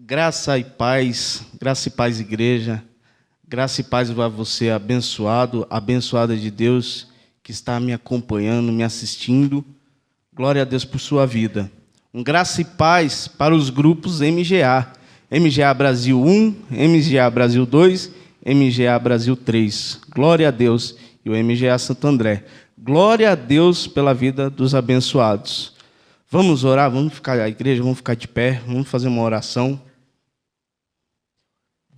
Graça e paz, igreja, graça e paz a você, abençoado, abençoada de Deus, que está me acompanhando, me assistindo. Glória a Deus por sua vida. Graça e paz para os grupos MGA. MGA Brasil 1, MGA Brasil 2, MGA Brasil 3. Glória a Deus. E o MGA Santo André. Glória a Deus pela vida dos abençoados. Vamos orar, vamos ficar, a igreja, vamos ficar de pé, vamos fazer uma oração.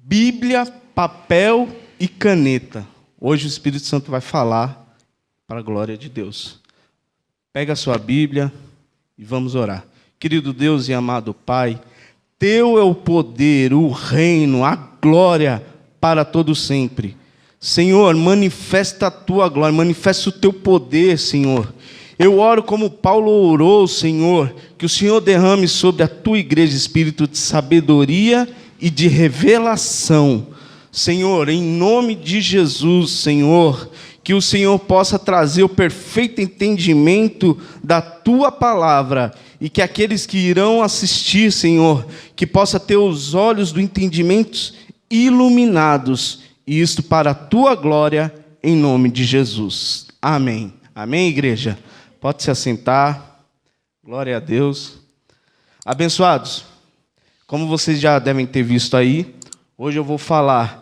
Bíblia, papel e caneta. Hoje o Espírito Santo vai falar para a glória de Deus. Pega a sua Bíblia e vamos orar. Querido Deus e amado Pai, Teu é o poder, o reino, a glória para todo sempre. Senhor, manifesta a Tua glória, manifesta o Teu poder, Senhor. Eu oro como Paulo orou, Senhor, que o Senhor derrame sobre a Tua igreja espírito de sabedoria e de revelação. Senhor, em nome de Jesus, Senhor, que o Senhor possa trazer o perfeito entendimento da Tua palavra e que aqueles que irão assistir, Senhor, que possa ter os olhos do entendimento iluminados, e isto para a Tua glória, em nome de Jesus. Amém. Amém, igreja? Pode se assentar. Glória a Deus. Abençoados, como vocês já devem ter visto aí, hoje eu vou falar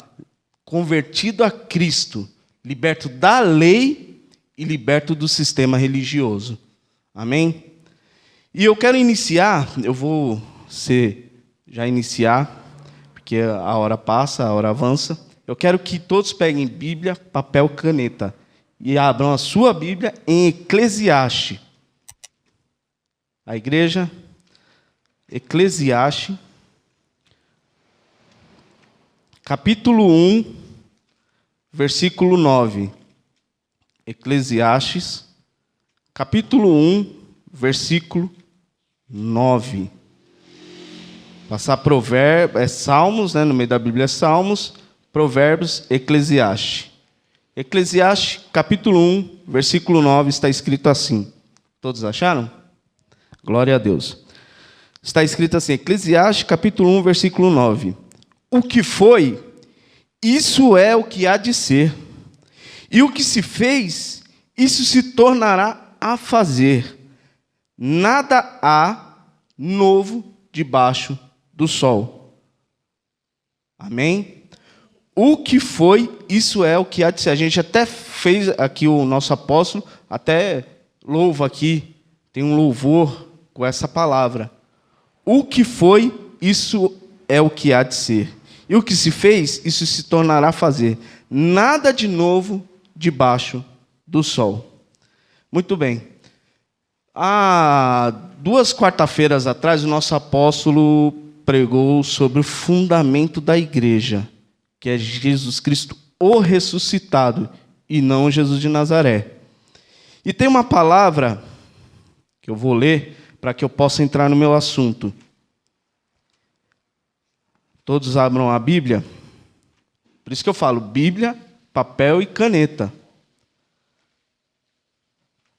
convertido a Cristo, liberto da lei e liberto do sistema religioso. Amém? E eu quero iniciar, já iniciar, porque a hora passa, a hora avança. Eu quero que todos peguem Bíblia, papel, caneta e abram a sua Bíblia em Eclesiastes. A igreja, Eclesiastes, capítulo 1, versículo 9. Eclesiastes, capítulo 1, versículo 9. Passar provérbios, Salmos, né? No meio da Bíblia é Salmos, Provérbios, Eclesiastes. Eclesiastes, capítulo 1, versículo 9, está escrito assim. Todos acharam? Glória a Deus. Está escrito assim, Eclesiastes, capítulo 1, versículo 9. O que foi, isso é o que há de ser. E o que se fez, isso se tornará a fazer. Nada há novo debaixo do sol. Amém? O que foi, isso é o que há de ser. A gente até fez aqui, o nosso apóstolo, até louva aqui, tem um louvor com essa palavra. O que foi, isso é o que há de ser. E o que se fez, isso se tornará a fazer. Nada de novo debaixo do sol. Muito bem. Há 2 quarta-feiras atrás, o nosso apóstolo pregou sobre o fundamento da igreja, que é Jesus Cristo, o ressuscitado, e não Jesus de Nazaré. E tem uma palavra que eu vou ler para que eu possa entrar no meu assunto. Todos abram a Bíblia. Por isso que eu falo Bíblia, papel e caneta.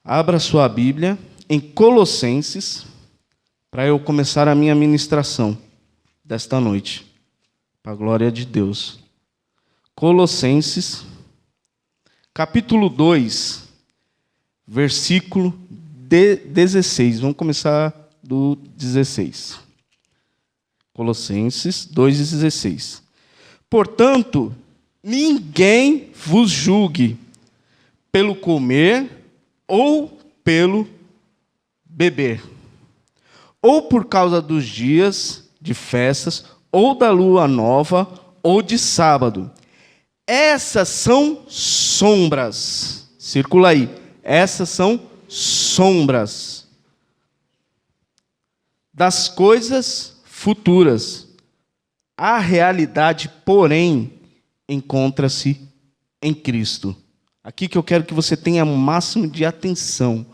Abra sua Bíblia em Colossenses, para eu começar a minha ministração desta noite, para a glória de Deus. Colossenses, capítulo 2, versículo 16. Vamos começar do 16. Colossenses 2,16. Portanto, ninguém vos julgue pelo comer ou pelo beber, ou por causa dos dias de festas, ou da lua nova, ou de sábado. Essas são sombras. Circula aí. Essas são sombras das coisas futuras. A realidade, porém, encontra-se em Cristo. Aqui que eu quero que você tenha o máximo de atenção.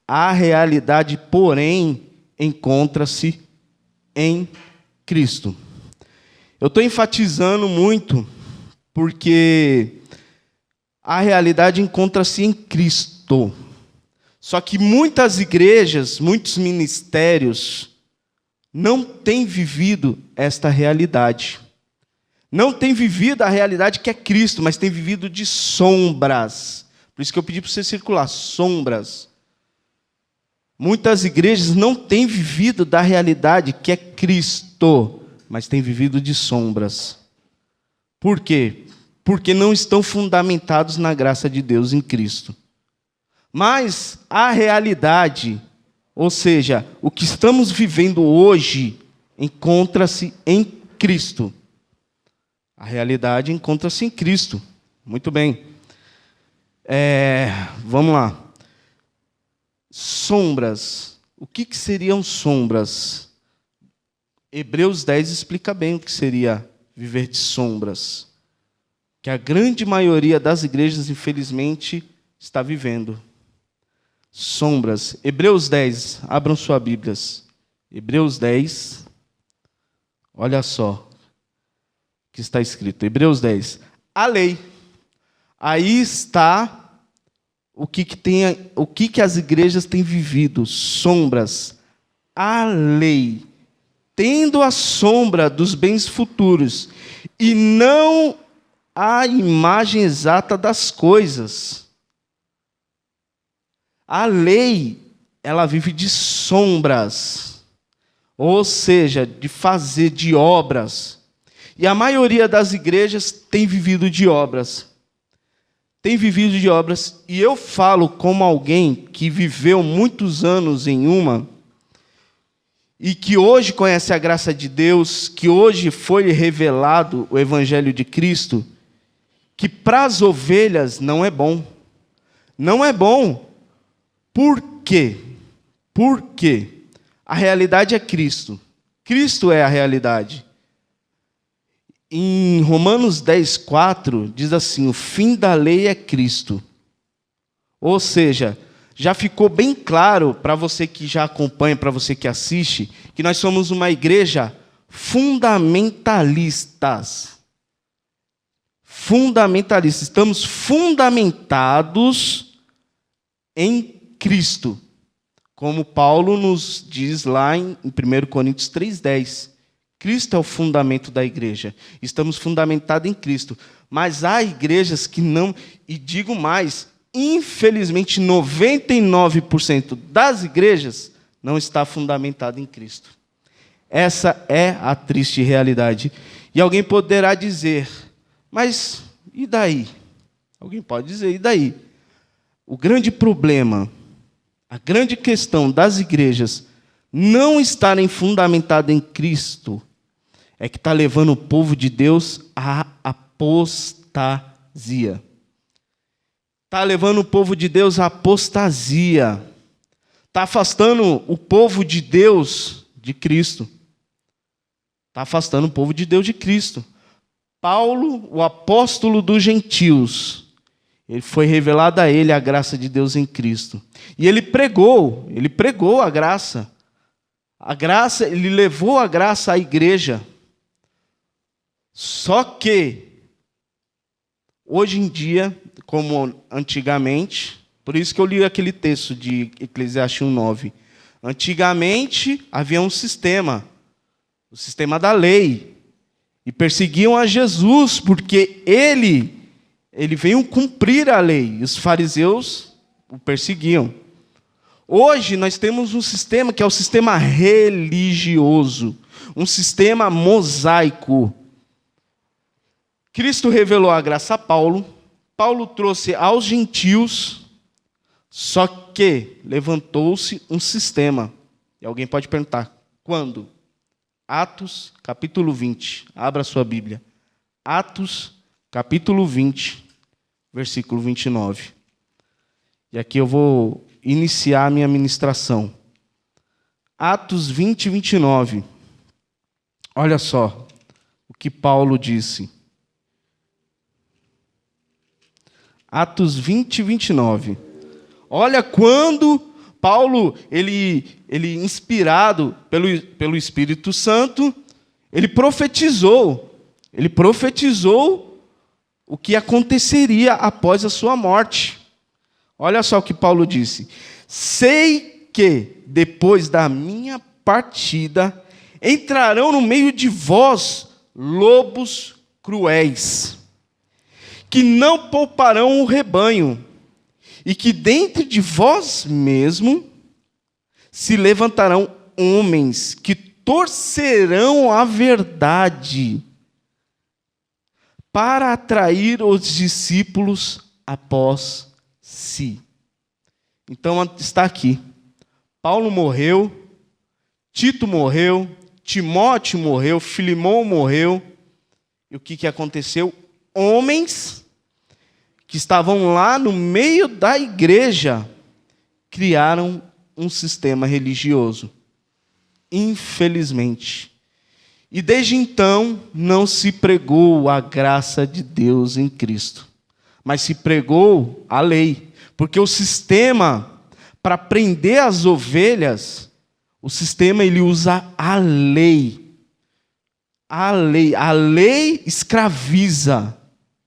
A realidade, porém, encontra-se em Cristo. Eu estou enfatizando muito porque a realidade encontra-se em Cristo. Só que muitas igrejas, muitos ministérios não tem vivido esta realidade. Não tem vivido a realidade que é Cristo, mas tem vivido de sombras. Por isso que eu pedi para você circular, sombras. Muitas igrejas não têm vivido da realidade que é Cristo, mas têm vivido de sombras. Por quê? Porque não estão fundamentados na graça de Deus em Cristo. Mas a realidade, ou seja, o que estamos vivendo hoje, encontra-se em Cristo. A realidade encontra-se em Cristo. Muito bem. Vamos lá. Sombras. O que seriam sombras? Hebreus 10 explica bem o que seria viver de sombras. Que a grande maioria das igrejas, infelizmente, está vivendo. Sombras. Hebreus 10. Abram suas Bíblias. Hebreus 10. Olha só o que está escrito. Hebreus 10. A lei. Aí está o que as igrejas têm vivido. Sombras. A lei. Tendo a sombra dos bens futuros. E não a imagem exata das coisas. A lei, ela vive de sombras. Ou seja, de fazer, de obras. E a maioria das igrejas tem vivido de obras. Tem vivido de obras. E eu falo como alguém que viveu muitos anos em uma, e que hoje conhece a graça de Deus, que hoje foi revelado o Evangelho de Cristo, que para as ovelhas não é bom. Não é bom. Por quê? Porque a realidade é Cristo. Cristo é a realidade. Em Romanos 10:4 diz assim: o fim da lei é Cristo. Ou seja, já ficou bem claro para você que já acompanha, para você que assiste, que nós somos uma igreja fundamentalistas. Fundamentalistas. Estamos fundamentados em Cristo, como Paulo nos diz lá em 1 Coríntios 3:10. Cristo é o fundamento da igreja. Estamos fundamentados em Cristo. Mas há igrejas que não, e digo mais, infelizmente 99% das igrejas não está fundamentado em Cristo. Essa é a triste realidade. E alguém poderá dizer, mas e daí? Alguém pode dizer, e daí? O grande problema, a grande questão das igrejas não estarem fundamentadas em Cristo é que está levando o povo de Deus à apostasia. Está levando o povo de Deus à apostasia. Está afastando o povo de Deus de Cristo. Está afastando o povo de Deus de Cristo. Paulo, o apóstolo dos gentios, ele foi revelada a ele a graça de Deus em Cristo. E ele pregou a graça. A graça, ele levou a graça à igreja. Só que, hoje em dia, como antigamente, por isso que eu li aquele texto de Eclesiastes 1:9. Antigamente, havia um sistema, o sistema da lei. E perseguiam a Jesus, porque ele veio cumprir a lei. E os fariseus o perseguiam. Hoje nós temos um sistema que é o sistema religioso, um sistema mosaico. Cristo revelou a graça a Paulo, Paulo trouxe aos gentios, só que levantou-se um sistema. E alguém pode perguntar, quando? Atos, capítulo 20. Abra sua Bíblia. Atos, capítulo 20, versículo 29. E aqui eu vou iniciar a minha ministração. Atos 20, 29. Olha só o que Paulo disse. Atos 20, 29. Olha quando Paulo, ele inspirado pelo Espírito Santo, ele profetizou o que aconteceria após a sua morte. Olha só o que Paulo disse. Sei que, depois da minha partida, entrarão no meio de vós lobos cruéis, que não pouparão o rebanho, e que dentre de vós mesmo se levantarão homens que torcerão a verdade para atrair os discípulos após si. Então está aqui. Paulo morreu, Tito morreu, Timóteo morreu, Filemão morreu. E o que aconteceu? Homens que estavam lá no meio da igreja criaram um sistema religioso. Infelizmente. E desde então não se pregou a graça de Deus em Cristo, mas se pregou a lei. Porque o sistema, para prender as ovelhas, o sistema ele usa a lei. A lei escraviza.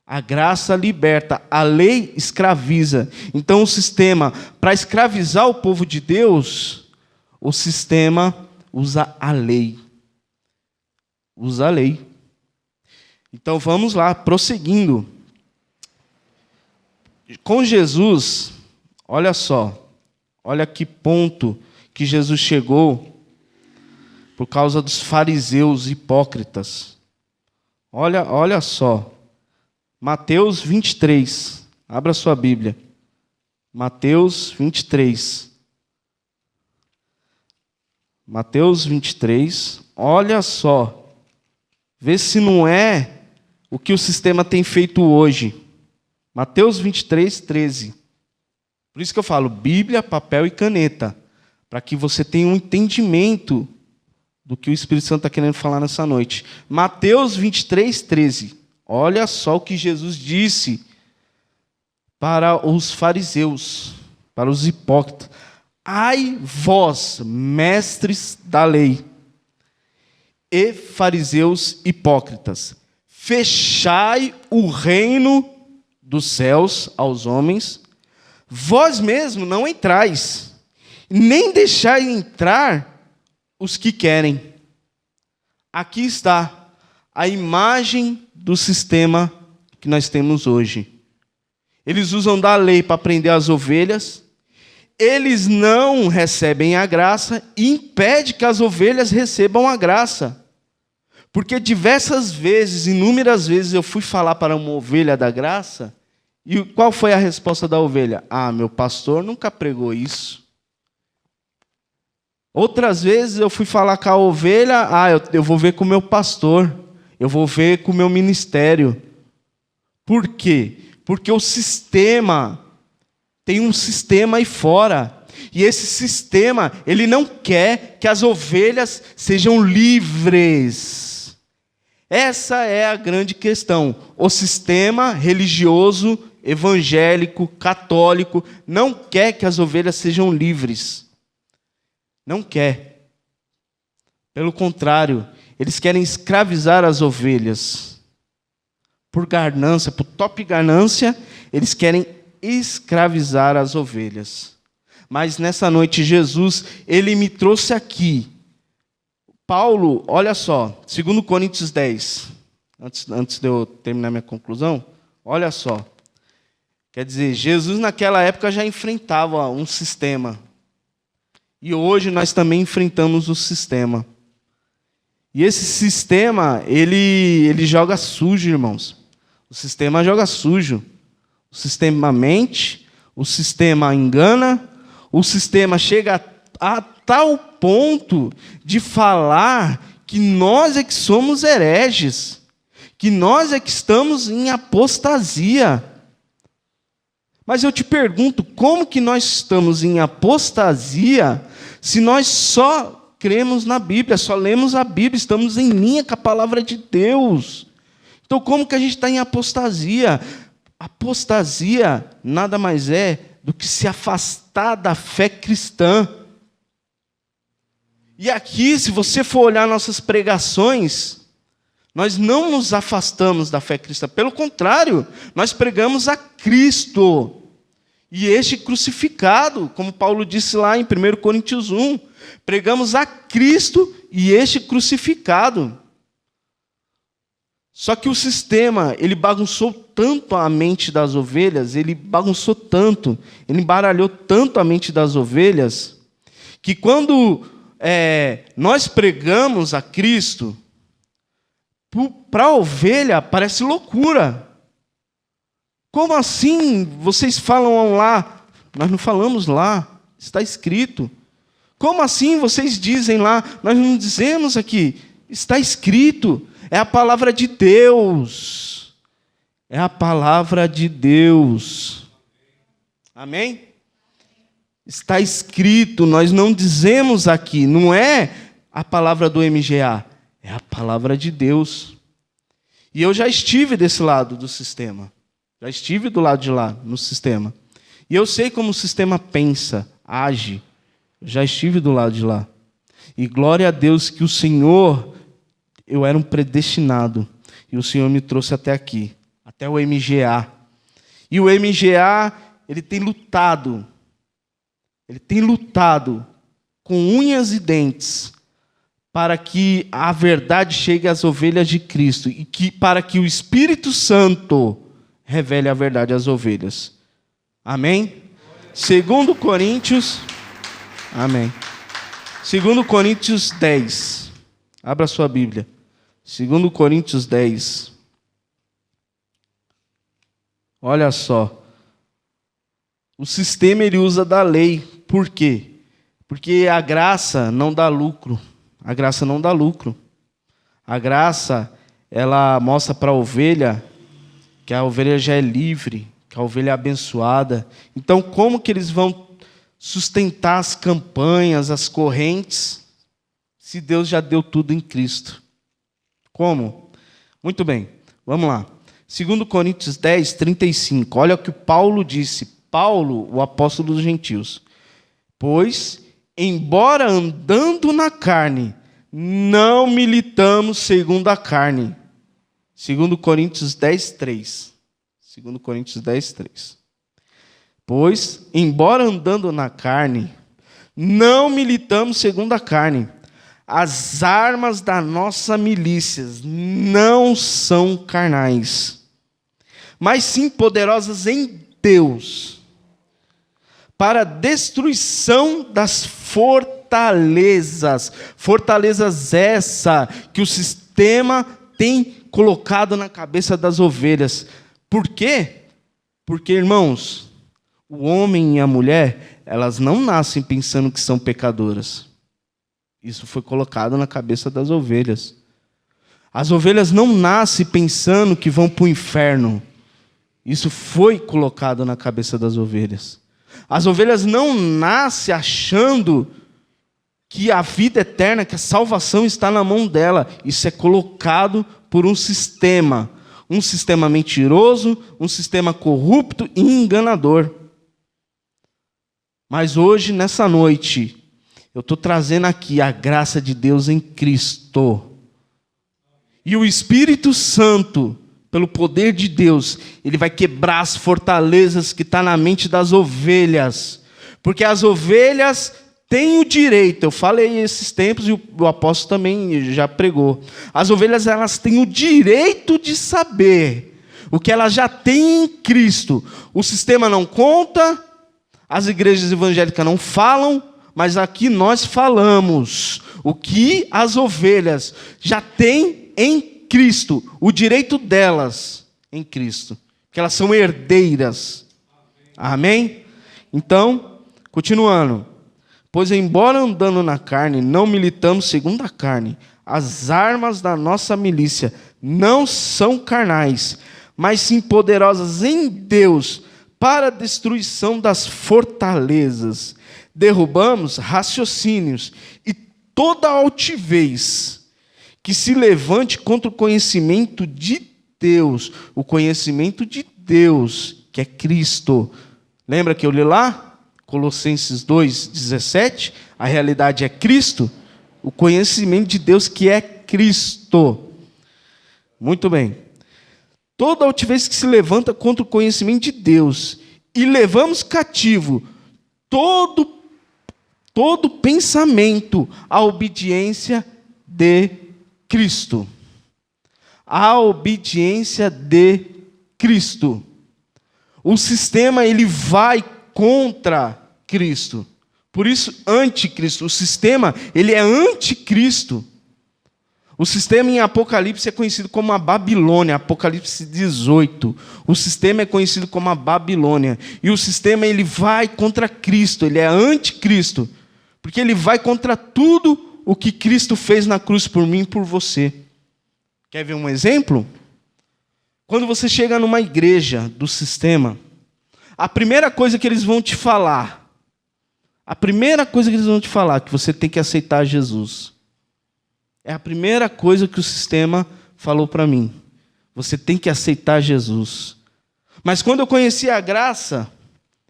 A graça liberta, a lei escraviza. Então o sistema, para escravizar o povo de Deus, o sistema usa a lei. Usa a lei. Então vamos lá, prosseguindo. Com Jesus, olha só, olha que ponto que Jesus chegou por causa dos fariseus hipócritas. Olha só. Mateus 23. Abra sua Bíblia. Mateus 23. Mateus 23. Olha só. Vê se não é o que o sistema tem feito hoje. Mateus 23, 13. Por isso que eu falo Bíblia, papel e caneta. Para que você tenha um entendimento do que o Espírito Santo está querendo falar nessa noite. Mateus 23, 13. Olha só o que Jesus disse para os fariseus, para os hipócritas. Ai vós, mestres da lei, e fariseus hipócritas, fechai o reino dos céus aos homens, vós mesmos não entrais, nem deixai entrar os que querem. Aqui está a imagem do sistema que nós temos hoje. Eles usam da lei para prender as ovelhas, eles não recebem a graça e impede que as ovelhas recebam a graça. Porque diversas vezes, inúmeras vezes, eu fui falar para uma ovelha da graça, e qual foi a resposta da ovelha? Ah, meu pastor nunca pregou isso. Outras vezes eu fui falar com a ovelha, eu vou ver com o meu pastor, eu vou ver com o meu ministério. Por quê? Porque o sistema, tem um sistema aí fora, e esse sistema, ele não quer que as ovelhas sejam livres. Essa é a grande questão. O sistema religioso, evangélico, católico, não quer que as ovelhas sejam livres. Não quer. Pelo contrário, eles querem escravizar as ovelhas. Por ganância, por top ganância, eles querem escravizar as ovelhas. Mas nessa noite, Jesus, ele me trouxe aqui. Paulo, olha só, 2 Coríntios 10. Antes de eu terminar minha conclusão, olha só. Quer dizer, Jesus naquela época já enfrentava um sistema. E hoje nós também enfrentamos o sistema. E esse sistema, ele joga sujo, irmãos. O sistema joga sujo. O sistema mente, o sistema engana, o sistema chega a tal ponto de falar que nós é que somos hereges, que nós é que estamos em apostasia. Mas eu te pergunto, como que nós estamos em apostasia se nós só cremos na Bíblia, só lemos a Bíblia, estamos em linha com a palavra de Deus? Então, como que a gente está em apostasia? Apostasia nada mais é do que se afastar da fé cristã. E aqui, se você for olhar nossas pregações, nós não nos afastamos da fé cristã. Pelo contrário, nós pregamos a Cristo. E este crucificado, como Paulo disse lá em 1 Coríntios 1, Pregamos a Cristo e este crucificado. Só que o sistema, ele bagunçou tanto a mente das ovelhas, ele bagunçou tanto, ele embaralhou tanto a mente das ovelhas, que quando nós pregamos a Cristo, para a ovelha parece loucura. Como assim vocês falam lá? Nós não falamos lá, está escrito. Como assim vocês dizem lá? Nós não dizemos aqui, está escrito. É a palavra de Deus. É a palavra de Deus. Amém? Está escrito, nós não dizemos aqui, não é a palavra do MGA, é a palavra de Deus. E eu já estive desse lado do sistema. Já estive do lado de lá, no sistema. E eu sei como o sistema pensa, age. Eu já estive do lado de lá. E glória a Deus que o Senhor, eu era um predestinado. E o Senhor me trouxe até aqui, até o MGA. E o MGA, ele tem lutado com unhas e dentes para que a verdade chegue às ovelhas de Cristo e para que o Espírito Santo revele a verdade às ovelhas. Amém? 2 Coríntios, amém. 2 Coríntios 10. Abra sua Bíblia. 2 Coríntios 10. Olha só. O sistema ele usa da lei. Por quê? Porque a graça não dá lucro. A graça não dá lucro. A graça, ela mostra para a ovelha que a ovelha já é livre, que a ovelha é abençoada. Então, como que eles vão sustentar as campanhas, as correntes, se Deus já deu tudo em Cristo? Como? Muito bem, vamos lá. 2 Coríntios 10, 35. Olha o que Paulo disse. Paulo, o apóstolo dos gentios. Pois, embora andando na carne, não militamos segundo a carne. 2 Coríntios 10, 3. 2 Coríntios 10, 3. Pois, embora andando na carne, não militamos segundo a carne. As armas da nossa milícia não são carnais, mas sim poderosas em Deus, para a destruição das fortalezas. Fortalezas essa que o sistema tem colocado na cabeça das ovelhas. Por quê? Porque, irmãos, o homem e a mulher, elas não nascem pensando que são pecadoras. Isso foi colocado na cabeça das ovelhas. As ovelhas não nascem pensando que vão para o inferno. Isso foi colocado na cabeça das ovelhas. As ovelhas não nascem achando que a vida eterna, que a salvação está na mão dela. Isso é colocado por um sistema mentiroso, um sistema corrupto e enganador. Mas hoje, nessa noite, eu estou trazendo aqui a graça de Deus em Cristo. E o Espírito Santo, pelo poder de Deus, ele vai quebrar as fortalezas que estão na mente das ovelhas. Porque as ovelhas têm o direito, eu falei esses tempos e o apóstolo também já pregou. As ovelhas, elas têm o direito de saber o que elas já têm em Cristo. O sistema não conta, as igrejas evangélicas não falam, mas aqui nós falamos o que as ovelhas já têm em Cristo, o direito delas em Cristo, que elas são herdeiras. Amém? Então, continuando. Pois embora andando na carne, não militamos segundo a carne. As armas da nossa milícia não são carnais, mas sim poderosas em Deus para a destruição das fortalezas. Derrubamos raciocínios e toda altivez que se levante contra o conhecimento de Deus. O conhecimento de Deus, que é Cristo. Lembra que eu li lá? Colossenses 2,17. A realidade é Cristo. O conhecimento de Deus, que é Cristo. Muito bem. Toda altivez que se levanta contra o conhecimento de Deus. E levamos cativo todo todo pensamento à obediência de Cristo. A obediência de Cristo. O sistema, ele vai contra Cristo. Por isso, anticristo. O sistema, ele é anticristo. O sistema em Apocalipse é conhecido como a Babilônia, Apocalipse 18. O sistema é conhecido como a Babilônia. E o sistema, ele vai contra Cristo, ele é anticristo. Porque ele vai contra tudo o que Cristo fez na cruz por mim e por você. Quer ver um exemplo? Quando você chega numa igreja do sistema, a primeira coisa que eles vão te falar, que você tem que aceitar Jesus. É a primeira coisa que o sistema falou para mim. Você tem que aceitar Jesus. Mas quando eu conheci a graça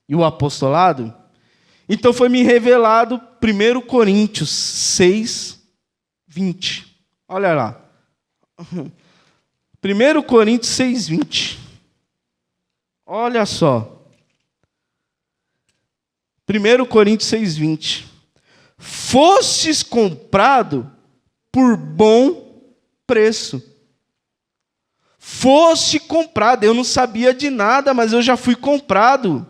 e o apostolado, então foi me revelado 1 Coríntios 6, 20. Olha lá. 1 Coríntios 6, 20. Olha só. 1 Coríntios 6, 20. Fostes comprado por bom preço. Foste comprado. Eu não sabia de nada, mas eu já fui comprado.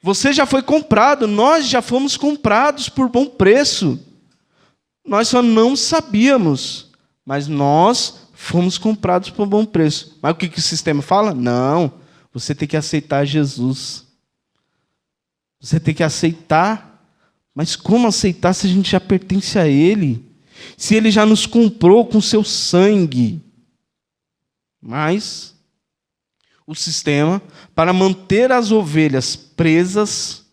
Você já foi comprado. Nós já fomos comprados por bom preço. Nós só não sabíamos, mas nós fomos comprados por bom preço. Mas o que o sistema fala? Não, você tem que aceitar Jesus. Você tem que aceitar. Mas como aceitar se a gente já pertence a Ele? Se Ele já nos comprou com seu sangue? Mas o sistema, para manter as ovelhas presas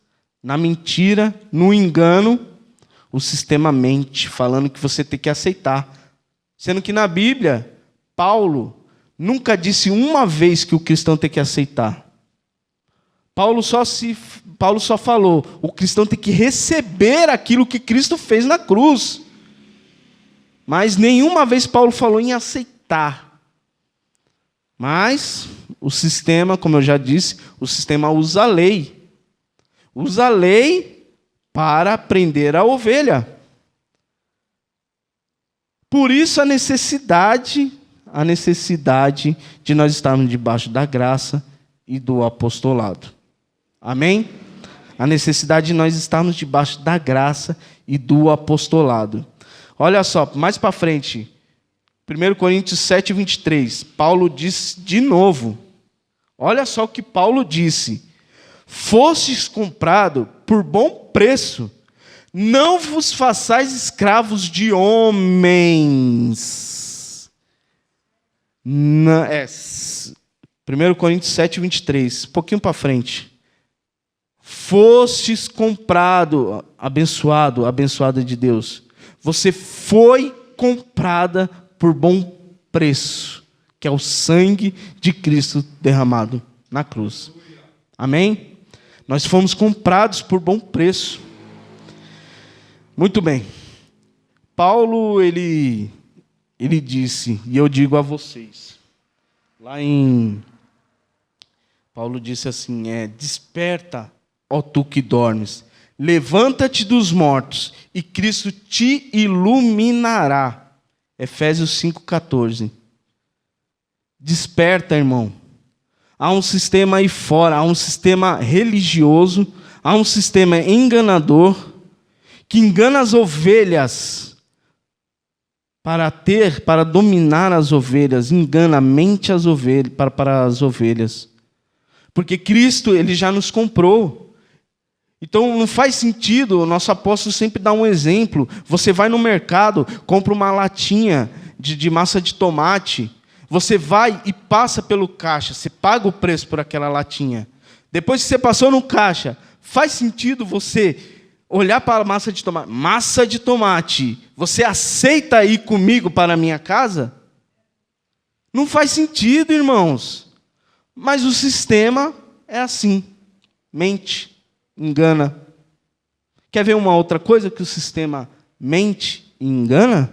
na mentira, no engano, o sistema mente, falando que você tem que aceitar. Sendo que na Bíblia, Paulo nunca disse uma vez que o cristão tem que aceitar. Paulo só falou, o cristão tem que receber aquilo que Cristo fez na cruz. Mas nenhuma vez Paulo falou em aceitar. Mas o sistema, como eu já disse, o sistema usa a lei. Usa a lei para prender a ovelha. Por isso a necessidade de nós estarmos debaixo da graça e do apostolado. Amém? A necessidade de nós estarmos debaixo da graça e do apostolado. Olha só, mais para frente, 1 Coríntios 7, 23, Paulo diz de novo. Olha só o que Paulo disse. Fostes comprado por bom preço, não vos façais escravos de homens. 1 Coríntios 7, 23, um pouquinho para frente. Fostes comprado, abençoado, abençoada de Deus. Você foi comprada por bom preço, que é o sangue de Cristo derramado na cruz. Amém? Nós fomos comprados por bom preço. Muito bem. Paulo, ele disse, e eu digo a vocês, Paulo disse assim, desperta, ó tu que dormes, levanta-te dos mortos, e Cristo te iluminará. Efésios 5,14. Desperta, irmão. Há um sistema aí fora, há um sistema religioso, há um sistema enganador, que engana as ovelhas para dominar as ovelhas, engana a mente as ovelhas, para as ovelhas. Porque Cristo, Ele já nos comprou. Então não faz sentido, o nosso apóstolo sempre dá um exemplo. Você vai no mercado, compra uma latinha de massa de tomate, você vai e passa pelo caixa, você paga o preço por aquela latinha. Depois que você passou no caixa, faz sentido você olhar para a massa de tomate? Massa de tomate, você aceita ir comigo para a minha casa? Não faz sentido, irmãos. Mas o sistema é assim, mente, engana. Quer ver uma outra coisa que o sistema mente e engana?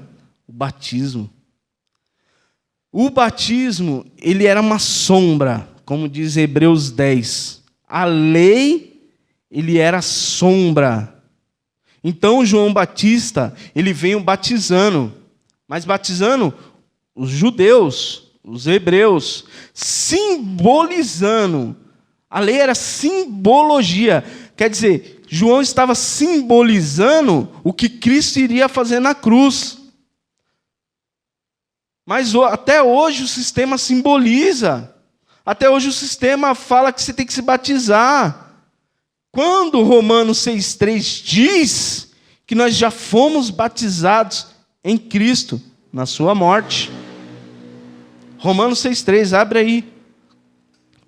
O batismo. O batismo, ele era uma sombra, como diz Hebreus 10. A lei ele era sombra. Então João Batista, ele veio batizando, mas batizando os judeus, os hebreus, simbolizando. A lei era simbologia. Quer dizer, João estava simbolizando o que Cristo iria fazer na cruz. Mas até hoje o sistema simboliza. Até hoje o sistema fala que você tem que se batizar. Quando Romanos 6,3 diz que nós já fomos batizados em Cristo, na sua morte. Romanos 6,3, abre aí.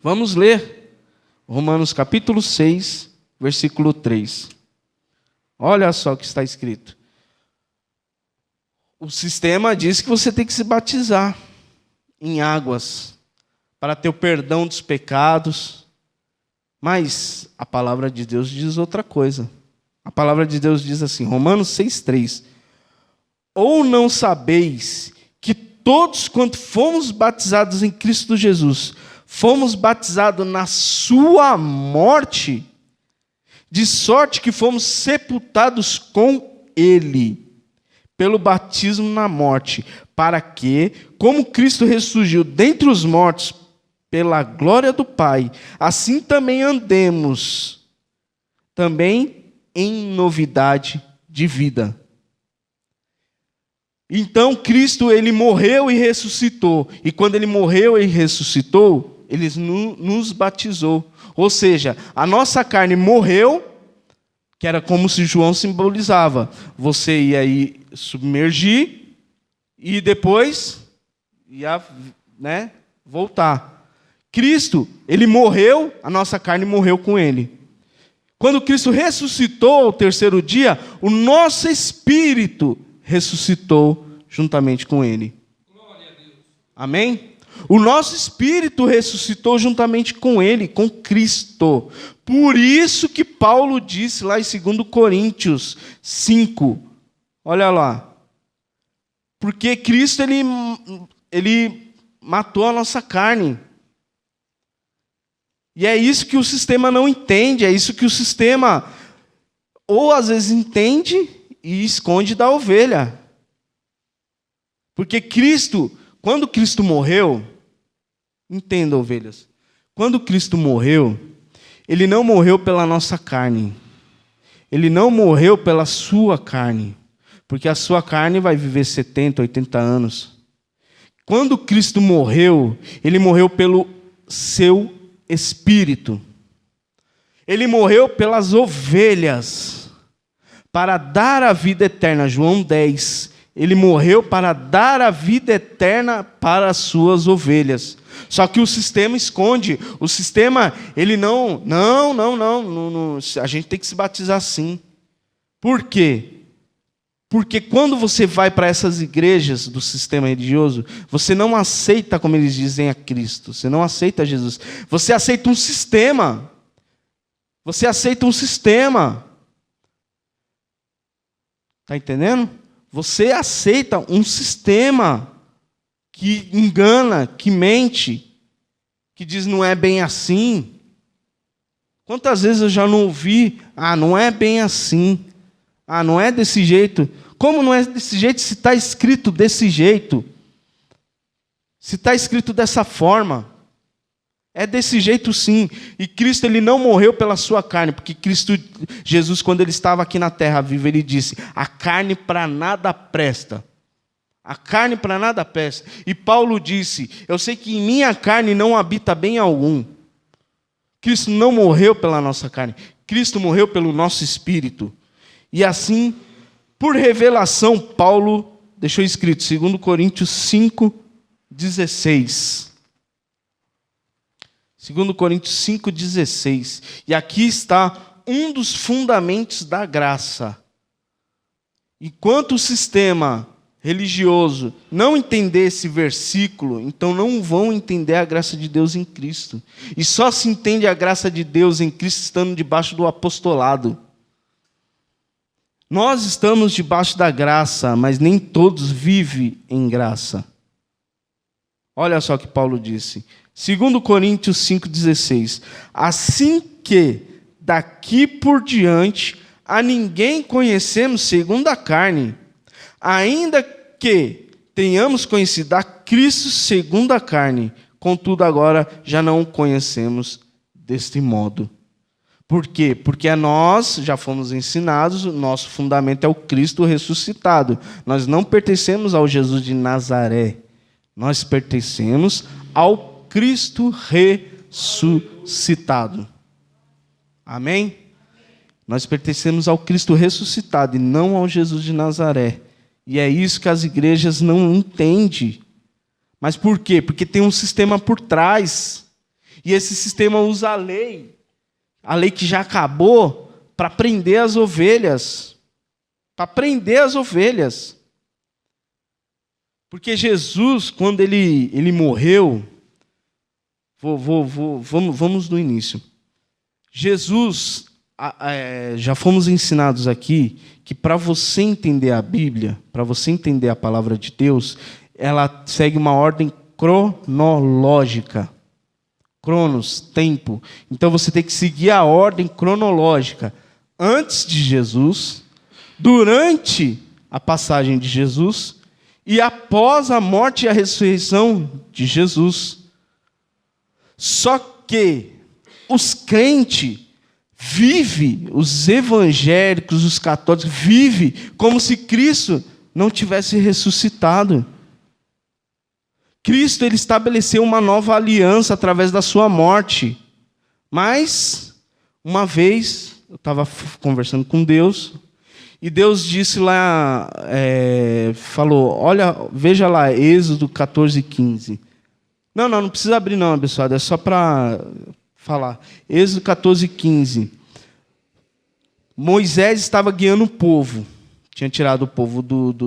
Vamos ler. Romanos capítulo 6, versículo 3. Olha só o que está escrito. O sistema diz que você tem que se batizar em águas para ter o perdão dos pecados. Mas a palavra de Deus diz outra coisa. A palavra de Deus diz assim, Romanos 6,3. Ou não sabeis que todos quanto fomos batizados em Cristo Jesus, fomos batizados na sua morte, de sorte que fomos sepultados com ele, pelo batismo na morte, para que, como Cristo ressurgiu dentre os mortos, pela glória do Pai, assim também andemos, também em novidade de vida. Então Cristo, ele morreu e ressuscitou, e quando ele morreu e ressuscitou, ele nos batizou. Ou seja, a nossa carne morreu, que era como se João simbolizava. Você ia aí submergir e depois ia, voltar. Cristo, ele morreu, a nossa carne morreu com ele. Quando Cristo ressuscitou ao terceiro dia, o nosso espírito ressuscitou juntamente com ele. Glória a Deus. Amém? O nosso espírito ressuscitou juntamente com ele, com Cristo. Por isso que Paulo disse lá em 2 Coríntios 5. Olha lá. Porque Cristo, ele matou a nossa carne. E é isso que o sistema não entende, é isso que o sistema ou às vezes entende e esconde da ovelha. Porque Cristo, quando Cristo morreu, entenda, ovelhas, quando Cristo morreu, ele não morreu pela nossa carne, ele não morreu pela sua carne, porque a sua carne vai viver 70, 80 anos. Quando Cristo morreu, ele morreu pelo seu espírito. Ele morreu pelas ovelhas, para dar a vida eterna. João 10. Ele morreu para dar a vida eterna para as suas ovelhas. Só que o sistema esconde. O sistema, ele não, a gente tem que se batizar sim. Por quê? Porque quando você vai para essas igrejas do sistema religioso, você não aceita, como eles dizem, a Cristo. Você não aceita Jesus. Você aceita um sistema. Você aceita um sistema. Está entendendo? Você aceita um sistema que engana, que mente, que diz não é bem assim. Quantas vezes eu já não ouvi, não é bem assim. Não é desse jeito. Como não é desse jeito se está escrito desse jeito? Se está escrito dessa forma. É desse jeito sim. E Cristo, ele não morreu pela sua carne, porque Cristo, Jesus, quando ele estava aqui na terra viva, ele disse, a carne para nada presta. A carne para nada presta. E Paulo disse, eu sei que em minha carne não habita bem algum. Cristo não morreu pela nossa carne. Cristo morreu pelo nosso espírito. E assim, por revelação, Paulo deixou escrito, 2 Coríntios 5, 16. 2 Coríntios 5, 16. E aqui está um dos fundamentos da graça. Enquanto o sistema religioso não entender esse versículo, então não vão entender a graça de Deus em Cristo. E só se entende a graça de Deus em Cristo estando debaixo do apostolado. Nós estamos debaixo da graça, mas nem todos vivem em graça. Olha só o que Paulo disse. 2 Coríntios 5,16. Assim que, daqui por diante a ninguém conhecemos segundo a carne, ainda que tenhamos conhecido a Cristo segundo a carne, contudo agora já não o conhecemos deste modo. Por quê? Porque nós já fomos ensinados, o nosso fundamento é o Cristo ressuscitado. Nós não pertencemos ao Jesus de Nazaré, nós pertencemos ao Cristo ressuscitado. Amém? Nós pertencemos ao Cristo ressuscitado e não ao Jesus de Nazaré. E é isso que as igrejas não entendem. Mas por quê? Porque tem um sistema por trás. E esse sistema usa a lei que já acabou, para prender as ovelhas. Para prender as ovelhas. Porque Jesus, quando ele morreu, vamos do início. Jesus, já fomos ensinados aqui que para você entender a Bíblia, para você entender a palavra de Deus, ela segue uma ordem cronológica. Cronos, tempo. Então você tem que seguir a ordem cronológica. Antes de Jesus, durante a passagem de Jesus e após a morte e a ressurreição de Jesus. Só que os crentes vivem, os evangélicos, os católicos, vivem como se Cristo não tivesse ressuscitado. Cristo ele estabeleceu uma nova aliança através da sua morte. Mas, uma vez, eu estava conversando com Deus, e Deus disse lá, falou, olha, veja lá, Êxodo 14:15. Não precisa abrir não, abençoado, é só para falar. Êxodo 14:15. Moisés estava guiando o povo. Tinha tirado o povo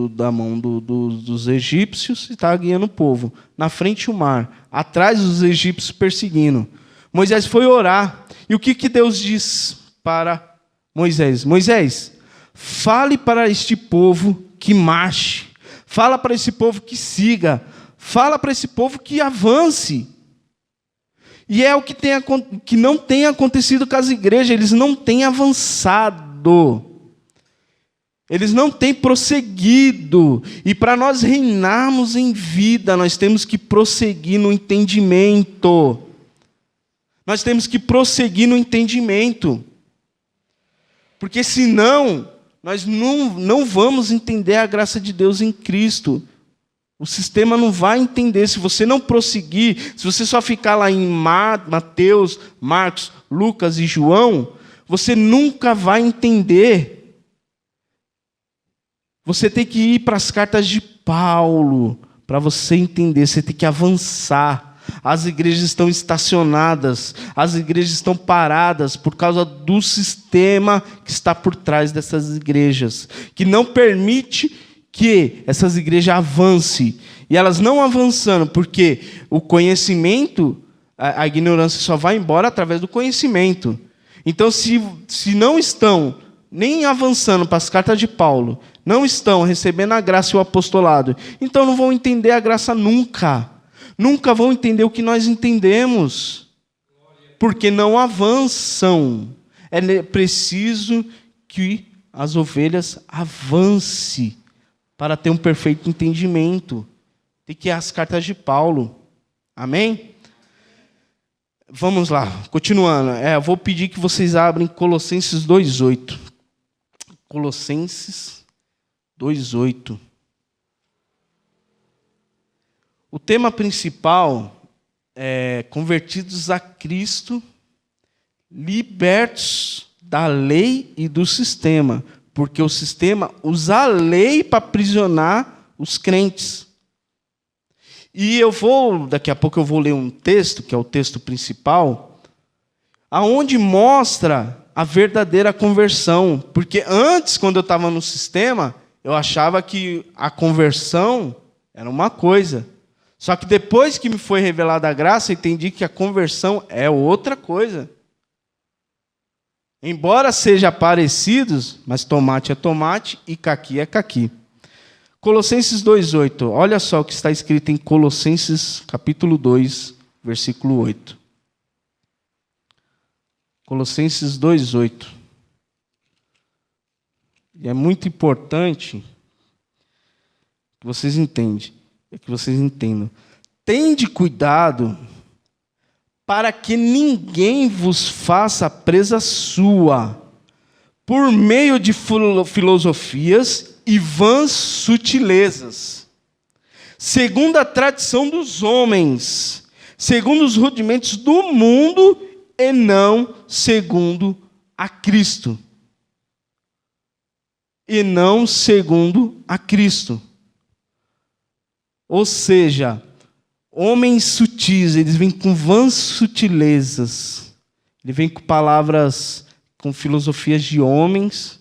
da mão dos egípcios e estava guiando o povo. Na frente o mar, atrás os egípcios perseguindo. Moisés foi orar. E o que Deus diz para Moisés? Moisés, fale para este povo que marche. Fala para esse povo que siga. Fala para esse povo que avance. E é o que não tem acontecido com as igrejas. Eles não têm avançado. Eles não têm prosseguido. E para nós reinarmos em vida, nós temos que prosseguir no entendimento. Nós temos que prosseguir no entendimento. Porque senão, nós não vamos entender a graça de Deus em Cristo. O sistema não vai entender. Se você não prosseguir, se você só ficar lá em Mateus, Marcos, Lucas e João, você nunca vai entender. Você tem que ir para as cartas de Paulo, para você entender, você tem que avançar. As igrejas estão estacionadas, as igrejas estão paradas por causa do sistema que está por trás dessas igrejas, que não permite que essas igrejas avancem. E elas não avançando, porque o conhecimento, a ignorância só vai embora através do conhecimento. Então, se não estão nem avançando para as cartas de Paulo, não estão recebendo a graça e o apostolado, então não vão entender a graça nunca. Nunca vão entender o que nós entendemos. Porque não avançam. É preciso que as ovelhas avancem para ter um perfeito entendimento. Tem que ir às cartas de Paulo. Amém? Vamos lá, continuando. Eu vou pedir que vocês abrem Colossenses 2:8. Colossenses 2:8. O tema principal é convertidos a Cristo, libertos da lei e do sistema, porque o sistema usa a lei para aprisionar os crentes. E daqui a pouco eu vou ler um texto, que é o texto principal, aonde mostra a verdadeira conversão. Porque antes, quando eu estava no sistema, eu achava que a conversão era uma coisa. Só que depois que me foi revelada a graça, eu entendi que a conversão é outra coisa. Embora sejam parecidos, mas tomate é tomate e caqui é caqui. Colossenses 2:8. Olha só o que está escrito em Colossenses capítulo 2, versículo 8. Colossenses 2:8. E é muito importante que vocês entendam. Tende cuidado para que ninguém vos faça presa sua, por meio de filosofias e vãs sutilezas, segundo a tradição dos homens, segundo os rudimentos do mundo, e não segundo a Cristo. E não segundo a Cristo. Ou seja, homens sutis, eles vêm com vãs sutilezas, ele vem com palavras, com filosofias de homens,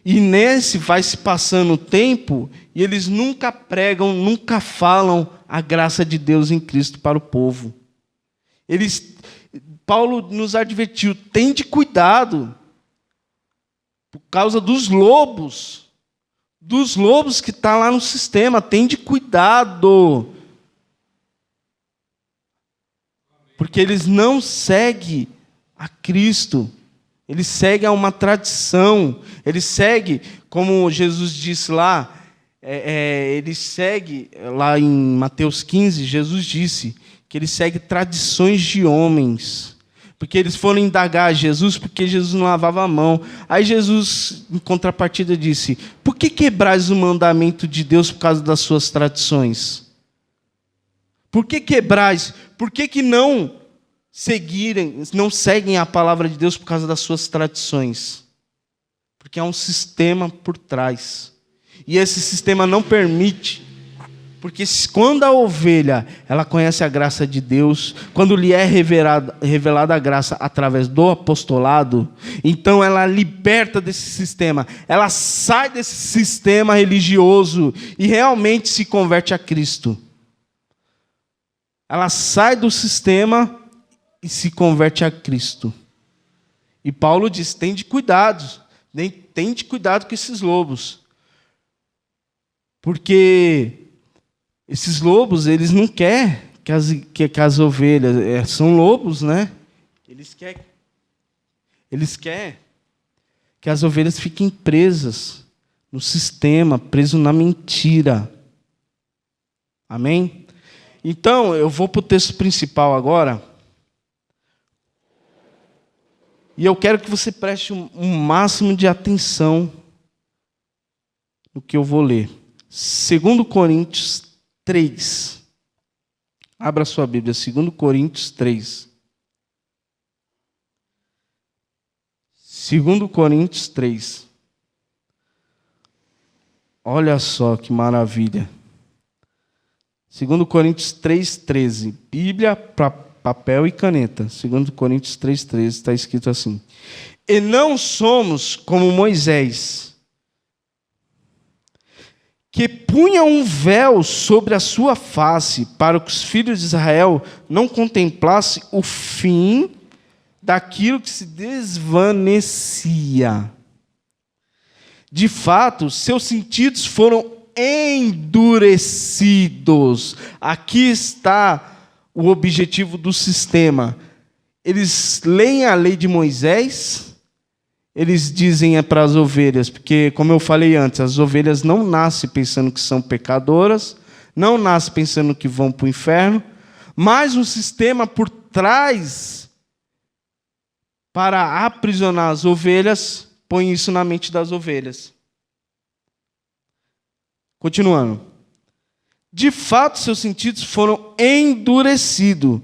e nesse vai se passando o tempo, e eles nunca pregam, nunca falam a graça de Deus em Cristo para o povo. Paulo nos advertiu, tende cuidado, por causa dos lobos que estão lá no sistema, tende cuidado, porque eles não seguem a Cristo, eles seguem a uma tradição, eles seguem, como Jesus disse lá, eles seguem, lá em Mateus 15, Jesus disse que eles seguem tradições de homens, porque eles foram indagar a Jesus, porque Jesus não lavava a mão. Aí Jesus, em contrapartida, disse, por que quebrais o mandamento de Deus por causa das suas tradições? Por que quebrais? Por que não seguem a palavra de Deus por causa das suas tradições? Porque há um sistema por trás. E esse sistema não permite. Porque quando a ovelha, ela conhece a graça de Deus, quando lhe é revelada a graça através do apostolado, então ela liberta desse sistema, ela sai desse sistema religioso e realmente se converte a Cristo. Ela sai do sistema e se converte a Cristo. E Paulo diz, tende cuidado com esses lobos. Porque esses lobos, eles não querem que as ovelhas, são lobos, né? Eles querem que as ovelhas fiquem presas no sistema, presas na mentira. Amém? Então, eu vou para o texto principal agora. E eu quero que você preste um máximo de atenção no que eu vou ler. 2 Coríntios 3. Abra sua Bíblia, 2 Coríntios 3. 2 Coríntios 3. Olha só que maravilha. 2 Coríntios 3:13. Bíblia para papel e caneta. 2 Coríntios 3:13 está escrito assim. E não somos como Moisés, que punha um véu sobre a sua face, para que os filhos de Israel não contemplassem o fim daquilo que se desvanecia. De fato, seus sentidos foram endurecidos. Aqui está o objetivo do sistema. Eles leem a lei de Moisés, eles dizem para as ovelhas, porque, como eu falei antes, as ovelhas não nascem pensando que são pecadoras, não nascem pensando que vão para o inferno, mas um sistema por trás, para aprisionar as ovelhas, põe isso na mente das ovelhas. Continuando. De fato, seus sentidos foram endurecidos,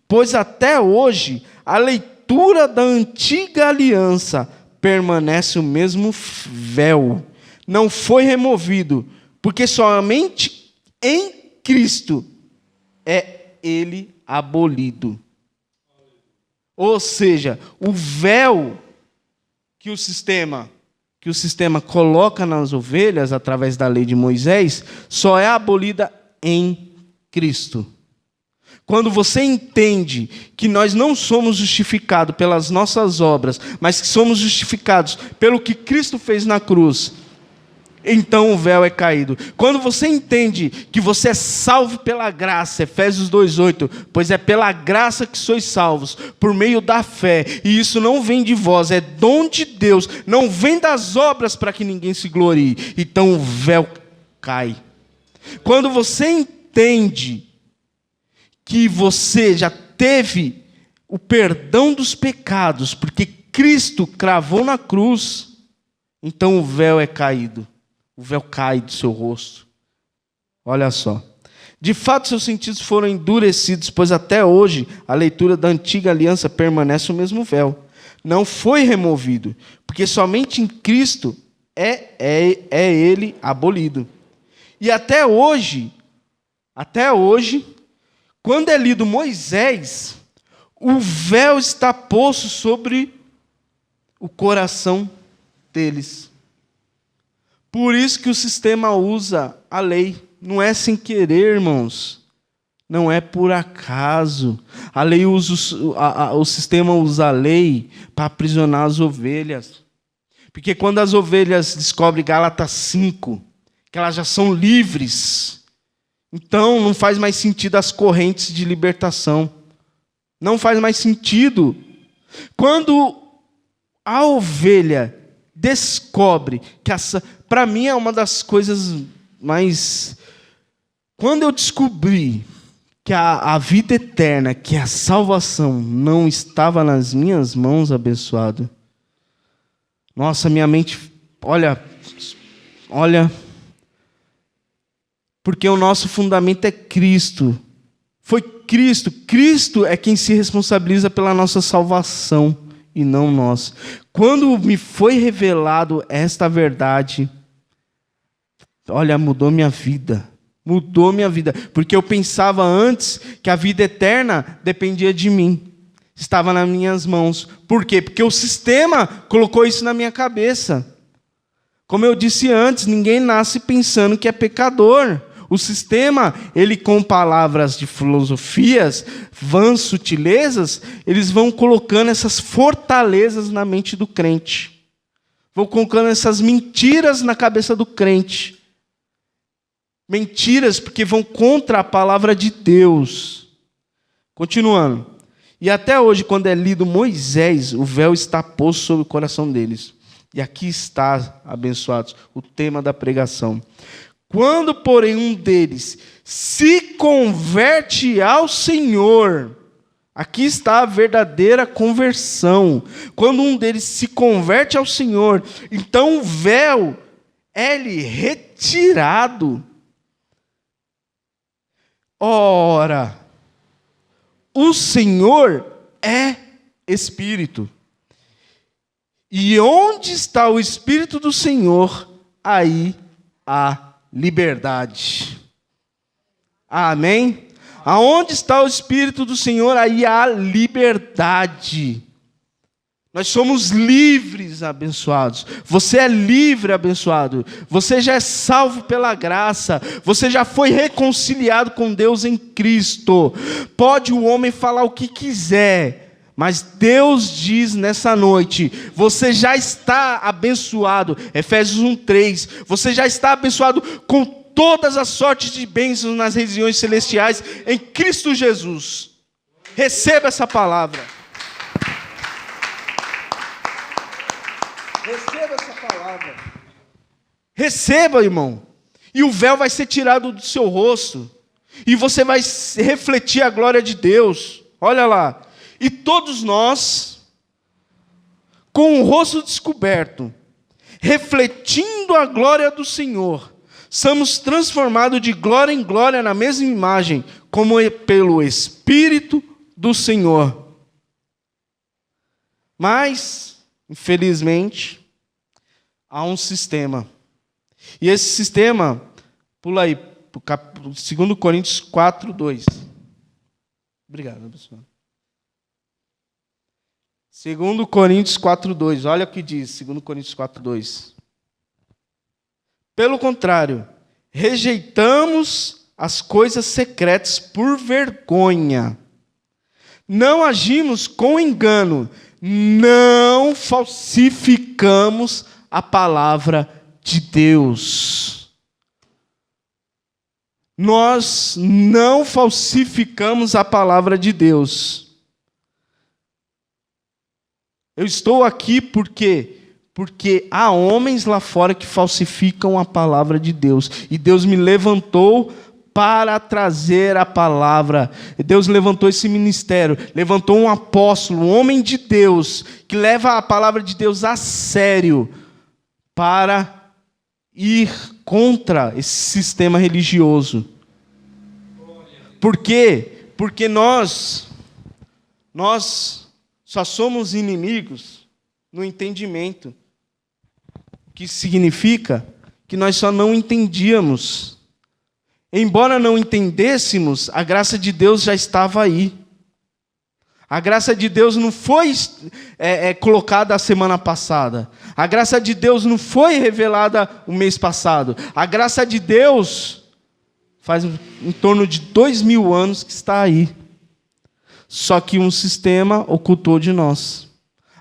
pois até hoje a leitura da antiga aliança permanece o mesmo véu, não foi removido, porque somente em Cristo é ele abolido. Ou seja, o véu que o sistema coloca nas ovelhas através da lei de Moisés só é abolida em Cristo. Quando você entende que nós não somos justificados pelas nossas obras, mas que somos justificados pelo que Cristo fez na cruz, então o véu é caído. Quando você entende que você é salvo pela graça, Efésios 2:8, pois é pela graça que sois salvos, por meio da fé, e isso não vem de vós, é dom de Deus, não vem das obras para que ninguém se glorie. Então o véu cai. Quando você entende que você já teve o perdão dos pecados, porque Cristo cravou na cruz, então o véu é caído. O véu cai do seu rosto. Olha só. De fato, seus sentidos foram endurecidos, pois até hoje a leitura da antiga aliança permanece o mesmo véu. Não foi removido, porque somente em Cristo é ele abolido. E até hoje, quando é lido Moisés, o véu está posto sobre o coração deles. Por isso que o sistema usa a lei. Não é sem querer, irmãos. Não é por acaso. A lei usa, o sistema usa a lei para aprisionar as ovelhas. Porque quando as ovelhas descobrem Gálatas 5, que elas já são livres, então não faz mais sentido as correntes de libertação. Não faz mais sentido. Quando a ovelha descobre que para mim é uma das coisas mais... Quando eu descobri que a vida eterna, que a salvação não estava nas minhas mãos, abençoado, nossa, minha mente, olha, porque o nosso fundamento é Cristo. Foi Cristo. Cristo é quem se responsabiliza pela nossa salvação e não nós. Quando me foi revelado esta verdade, olha, mudou minha vida. Mudou minha vida. Porque eu pensava antes que a vida eterna dependia de mim. Estava nas minhas mãos. Por quê? Porque o sistema colocou isso na minha cabeça. Como eu disse antes, ninguém nasce pensando que é pecador. O sistema, ele com palavras de filosofias, vãs sutilezas, eles vão colocando essas fortalezas na mente do crente. Vão colocando essas mentiras na cabeça do crente. Mentiras porque vão contra a palavra de Deus. Continuando. E até hoje, quando é lido Moisés, o véu está posto sobre o coração deles. E aqui está, abençoados, o tema da pregação. Quando, porém, um deles se converte ao Senhor, aqui está a verdadeira conversão. Quando um deles se converte ao Senhor, então o véu é-lhe retirado. Ora, o Senhor é Espírito. E onde está o Espírito do Senhor, aí há liberdade. Amém? Aonde está o Espírito do Senhor, aí há liberdade. Nós somos livres, abençoados. Você é livre, abençoado. Você já é salvo pela graça. Você já foi reconciliado com Deus em Cristo. Pode o homem falar o que quiser, mas Deus diz nessa noite, você já está abençoado. Efésios 1:3. Você já está abençoado com todas as sortes de bênçãos nas regiões celestiais em Cristo Jesus. Receba essa palavra. Receba essa palavra. Receba, irmão. E o véu vai ser tirado do seu rosto. E você vai refletir a glória de Deus. Olha lá. E todos nós, com o rosto descoberto, refletindo a glória do Senhor, somos transformados de glória em glória na mesma imagem, como pelo Espírito do Senhor. Mas, infelizmente, há um sistema. E esse sistema, pula aí, 2 Coríntios 4:2. Obrigado, pessoal. 2 Coríntios 4:2, olha o que diz, 2 Coríntios 4:2. Pelo contrário, rejeitamos as coisas secretas por vergonha. Não agimos com engano, não falsificamos a palavra de Deus. Nós não falsificamos a palavra de Deus. Eu estou aqui porque há homens lá fora que falsificam a palavra de Deus. E Deus me levantou para trazer a palavra. Deus levantou esse ministério, levantou um apóstolo, um homem de Deus, que leva a palavra de Deus a sério, para ir contra esse sistema religioso. Por quê? Porque nós só somos inimigos no entendimento. Que significa que nós só não entendíamos. Embora não entendêssemos, a graça de Deus já estava aí. A graça de Deus não foi colocada a semana passada. A graça de Deus não foi revelada o mês passado. A graça de Deus faz em torno de 2000 anos que está aí. Só que um sistema ocultou de nós.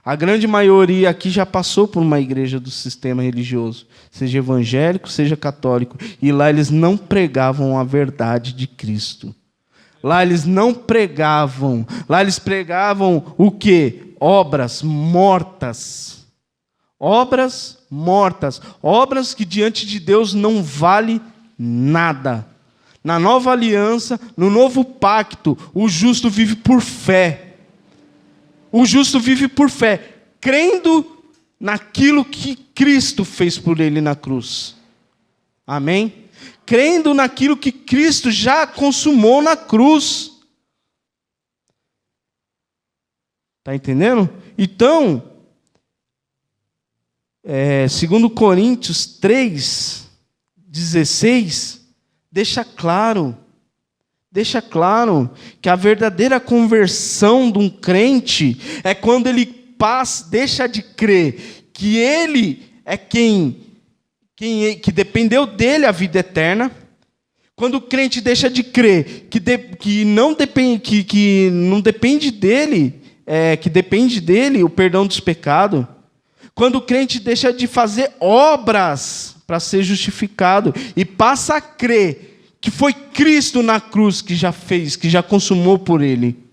A grande maioria aqui já passou por uma igreja do sistema religioso, seja evangélico, seja católico, e lá eles não pregavam a verdade de Cristo. Lá eles não pregavam, lá eles pregavam o quê? Obras mortas. Obras mortas, obras que diante de Deus não vale nada. Na nova aliança, no novo pacto, o justo vive por fé. O justo vive por fé, crendo naquilo que Cristo fez por ele na cruz. Amém? Crendo naquilo que Cristo já consumou na cruz. Está entendendo? Então, 2 Coríntios 3:16, deixa claro que a verdadeira conversão de um crente é quando ele deixa de crer que ele é que dependeu dele a vida eterna. Quando o crente deixa de crer que não depende dele, que depende dele o perdão dos pecados. Quando o crente deixa de fazer obras para ser justificado e passa a crer que foi Cristo na cruz que já fez, que já consumou por ele.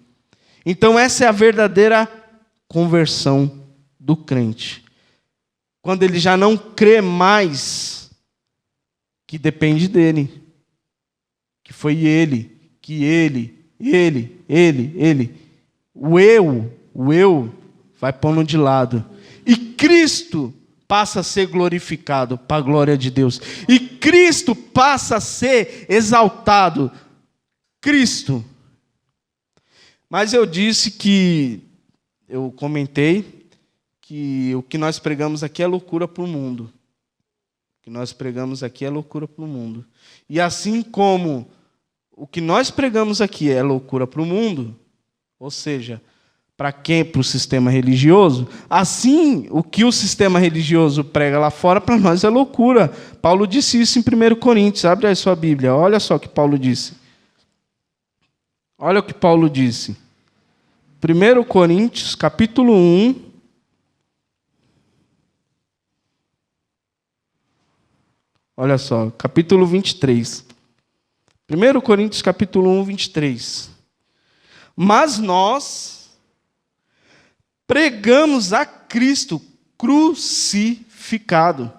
Então essa é a verdadeira conversão do crente. Quando ele já não crê mais que depende dele. Que foi ele. O eu vai pondo de lado. E Cristo passa a ser glorificado para a glória de Deus. E Cristo passa a ser exaltado. Cristo. Mas eu comentei que o que nós pregamos aqui é loucura para o mundo. O que nós pregamos aqui é loucura para o mundo. E assim como o que nós pregamos aqui é loucura para o mundo, ou seja, para quem? Para o sistema religioso. Assim, o que o sistema religioso prega lá fora, para nós é loucura. Paulo disse isso em 1 Coríntios. Abre aí sua Bíblia. Olha só o que Paulo disse. Olha o que Paulo disse. 1 Coríntios, capítulo 1. Olha só, capítulo 23. 1 Coríntios, capítulo 1, 23. Mas nós pregamos a Cristo crucificado.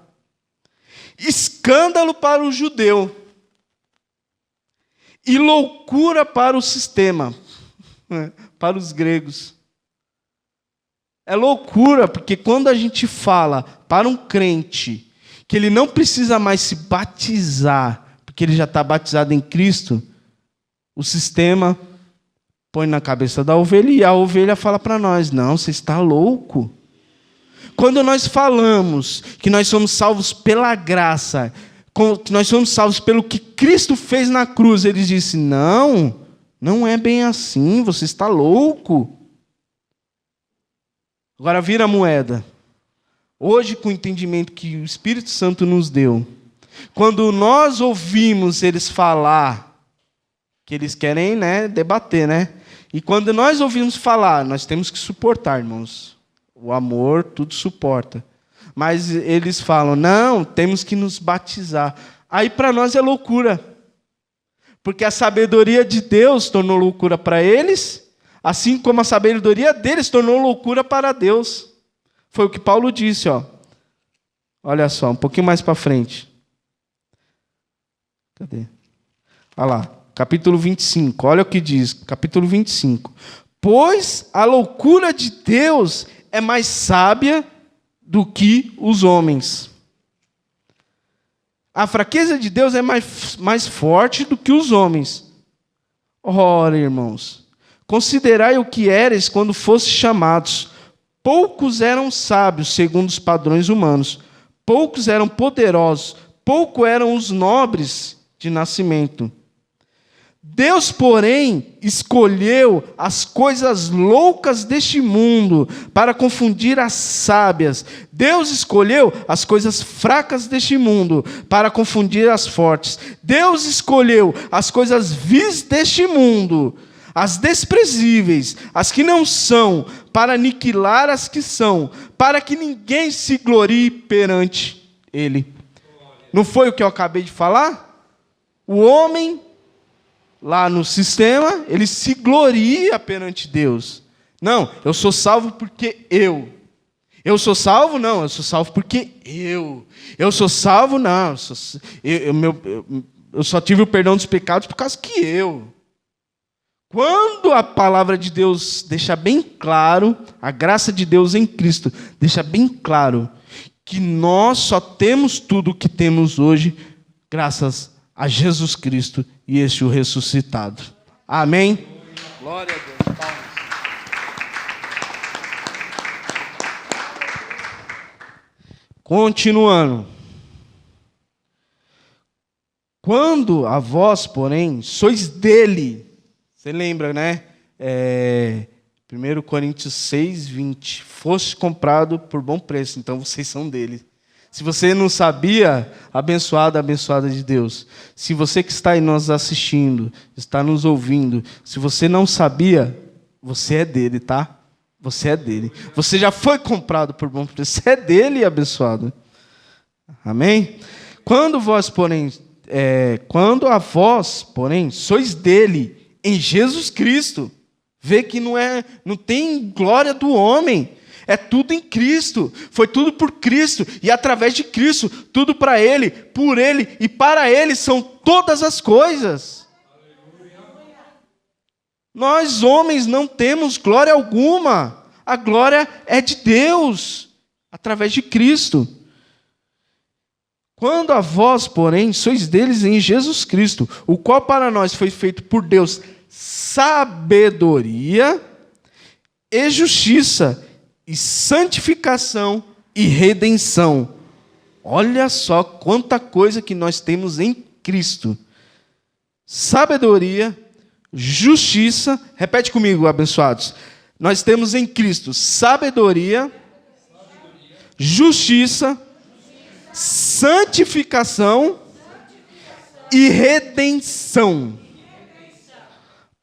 Escândalo para o judeu e loucura para o sistema, para os gregos. É loucura, porque quando a gente fala para um crente que ele não precisa mais se batizar, porque ele já está batizado em Cristo, o sistema põe na cabeça da ovelha e a ovelha fala para nós, não, você está louco. Quando nós falamos que nós somos salvos pela graça, que nós somos salvos pelo que Cristo fez na cruz, eles dizem, não é bem assim, você está louco. Agora vira a moeda. Hoje, com o entendimento que o Espírito Santo nos deu, quando nós ouvimos eles falar, que eles querem debater, e quando nós ouvimos falar, nós temos que suportar, irmãos. O amor tudo suporta. Mas eles falam, não, temos que nos batizar. Aí para nós é loucura. Porque a sabedoria de Deus tornou loucura para eles, assim como a sabedoria deles tornou loucura para Deus. Foi o que Paulo disse, ó. Olha só, um pouquinho mais para frente. Cadê? Olha lá, capítulo 25. Olha o que diz, capítulo 25. Pois a loucura de Deus é mais sábia do que os homens. A fraqueza de Deus é mais forte do que os homens. Ora, irmãos, considerai o que eres quando fostes chamados. Poucos eram sábios, segundo os padrões humanos. Poucos eram poderosos. Poucos eram os nobres de nascimento. Deus, porém, escolheu as coisas loucas deste mundo para confundir as sábias. Deus escolheu as coisas fracas deste mundo para confundir as fortes. Deus escolheu as coisas vis deste mundo, as desprezíveis, as que não são, para aniquilar as que são, para que ninguém se glorie perante Ele. Não foi o que eu acabei de falar? O homem lá no sistema, ele se gloria perante Deus. Não, eu sou salvo porque eu. Eu sou salvo? Não, eu sou salvo porque eu. Eu sou salvo? Não, eu só tive o perdão dos pecados por causa que eu. Quando a palavra de Deus deixa bem claro, a graça de Deus em Cristo deixa bem claro que nós só temos tudo o que temos hoje graças a Jesus Cristo e este o ressuscitado. Amém? Glória a Deus. Palmas. Continuando. Quando a vós, porém, sois dele. Você lembra, né? 1 Coríntios 6, 20. Foste comprado por bom preço, então vocês são dele. Se você não sabia, abençoada de Deus. Se você que está aí nos assistindo, está nos ouvindo, se você não sabia, você é dele, tá? Você é dele. Você já foi comprado por bom preço. Você é dele, abençoado. Amém? Quando a vós, porém, sois dele, em Jesus Cristo. Vê que não tem glória do homem. É tudo em Cristo, foi tudo por Cristo, e através de Cristo, tudo para Ele, por Ele e para Ele são todas as coisas. Nós, homens, não temos glória alguma, a glória é de Deus, através de Cristo. Quando a vós, porém, sois deles em Jesus Cristo, o qual para nós foi feito por Deus sabedoria e justiça, e santificação e redenção. Olha só quanta coisa que nós temos em Cristo. Sabedoria, justiça, repete comigo, abençoados. Nós temos em Cristo sabedoria, justiça, santificação e redenção.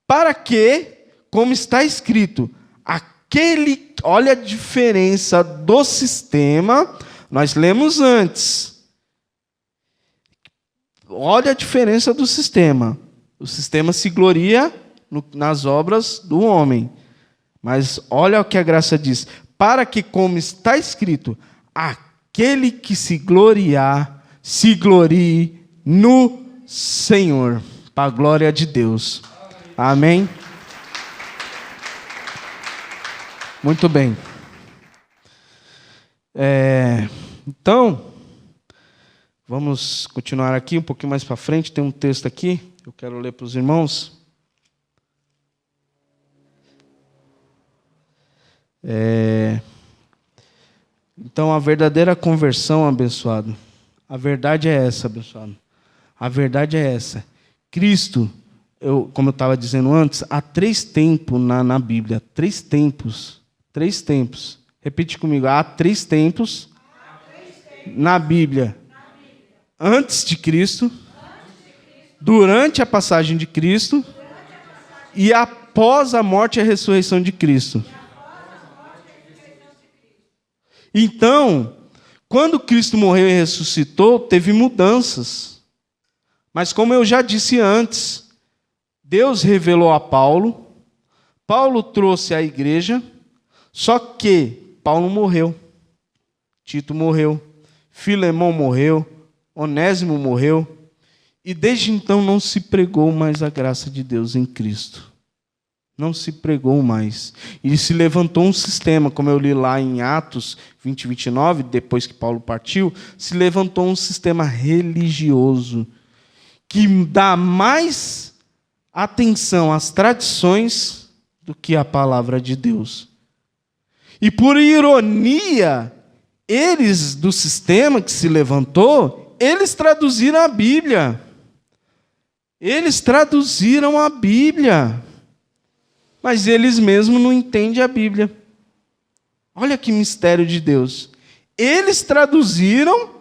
Para que, como está escrito, olha a diferença do sistema, nós lemos antes. Olha a diferença do sistema. O sistema se gloria nas obras do homem. Mas olha o que a graça diz. Para que, como está escrito, aquele que se gloriar, se glorie no Senhor. Para a glória de Deus. Amém? Muito bem. Então, vamos continuar aqui, um pouquinho mais para frente. Tem um texto aqui, eu quero ler para os irmãos. Então, a verdadeira conversão, abençoado. A verdade é essa, abençoado. A verdade é essa. Cristo, como eu estava dizendo antes, há 3 tempos na Bíblia. 3 tempos. 3 tempos. Repete comigo. Há 3 tempos na Bíblia. Antes de Cristo, durante a passagem de Cristo e após a morte e a ressurreição de Cristo. Então, Quando Cristo morreu e ressuscitou, teve mudanças. Mas como eu já disse antes, Deus revelou a Paulo, Paulo trouxe à igreja, só que Paulo morreu, Tito morreu, Filemão morreu, Onésimo morreu, e desde então não se pregou mais a graça de Deus em Cristo. Não se pregou mais. E se levantou um sistema, como eu li lá em Atos 20, 29, depois que Paulo partiu, se levantou um sistema religioso que dá mais atenção às tradições do que à palavra de Deus. E por ironia, eles do sistema que se levantou, eles traduziram a Bíblia. Eles traduziram a Bíblia. Mas eles mesmos não entendem a Bíblia. Olha que mistério de Deus. Eles traduziram